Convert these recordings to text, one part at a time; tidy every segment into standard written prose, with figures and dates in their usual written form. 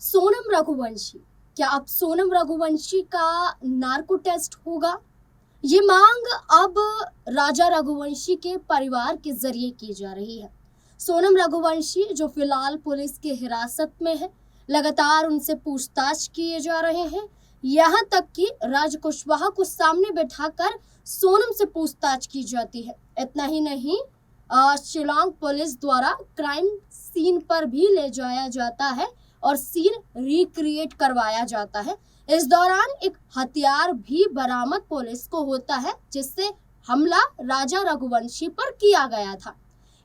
सोनम रघुवंशी, क्या अब सोनम रघुवंशी का नार्को टेस्ट होगा? ये मांग अब राजा रघुवंशी के परिवार के जरिए की जा रही है। सोनम रघुवंशी जो फिलहाल पुलिस की हिरासत में है, लगातार उनसे पूछताछ किए जा रहे हैं। यहाँ तक कि राज कुशवाहा को सामने बैठाकर सोनम से पूछताछ की जाती है। इतना ही नहीं, शिलांग पुलिस द्वारा क्राइम सीन पर भी ले जाया जाता है और सीन रिक्रिएट करवाया जाता है। इस दौरान एक हथियार भी बरामद पुलिस को होता है जिससे हमला राजा रघुवंशी पर किया गया था।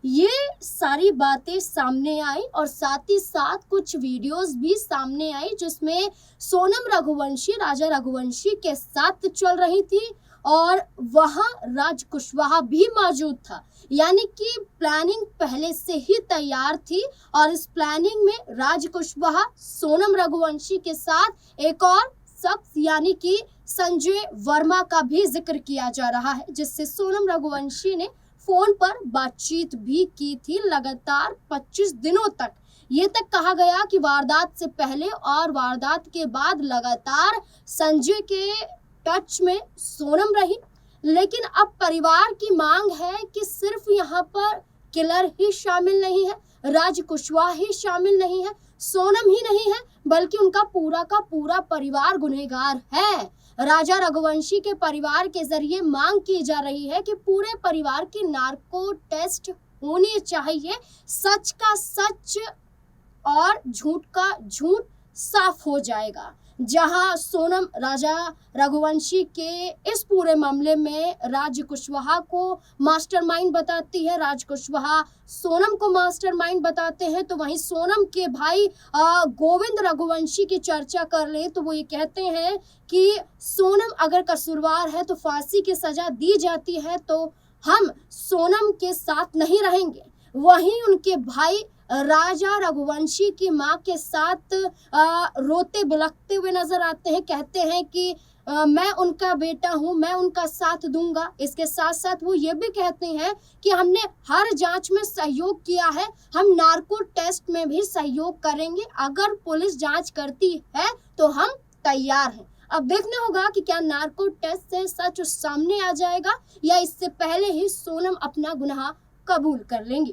ये सारी बातें सामने आई और साथ ही साथ कुछ वीडियोस भी सामने आई जिसमें सोनम रघुवंशी राजा रघुवंशी के साथ चल रही थी और वहां राज कुशवाहा भी मौजूद था। यानी कि प्लानिंग पहले से ही तैयार थी और इस प्लानिंग में राज कुशवाहा सोनम रघुवंशी के साथ एक और शख्स यानी कि संजय वर्मा का भी जिक्र किया जा रहा है, जिससे सोनम रघुवंशी ने फोन पर बातचीत भी की थी लगातार 25 दिनों तक। ये तक कहा गया कि वारदात से पहले और वारदात के बाद लगातार संजय के टच में सोनम रही। लेकिन अब परिवार की मांग है कि सिर्फ यहाँ पर किलर ही शामिल नहीं है, राज कुशवाहा ही शामिल नहीं है, सोनम ही नहीं है, बल्कि उनका पूरा का पूरा परिवार गुनहगार है। राजा रघुवंशी के परिवार के जरिए मांग की जा रही है कि पूरे परिवार की नार्को टेस्ट होनी चाहिए। सच का सच और झूठ का झूठ साफ हो जाएगा। जहां सोनम राजा रघुवंशी के इस पूरे मामले में राज कुशवाहा को मास्टरमाइंड बताती है, राज कुशवाहा सोनम को मास्टरमाइंड बताते हैं, तो वहीं सोनम के भाई गोविंद रघुवंशी की चर्चा कर ले तो वो ये कहते हैं कि सोनम अगर कसूरवार है तो फांसी की सजा दी जाती है तो हम सोनम के साथ नहीं रहेंगे। वहीं उनके भाई राजा रघुवंशी की मां के साथ रोते बिलखते हुए नजर आते हैं, कहते हैं कि मैं उनका बेटा हूं, मैं उनका साथ दूंगा। इसके साथ साथ वो ये भी कहते हैं कि हमने हर जांच में सहयोग किया है, हम नार्को टेस्ट में भी सहयोग करेंगे, अगर पुलिस जांच करती है तो हम तैयार हैं। अब देखना होगा कि क्या नार्को टेस्ट से सच सामने आ जाएगा या इससे पहले ही सोनम अपना गुनाह कबूल कर लेंगी।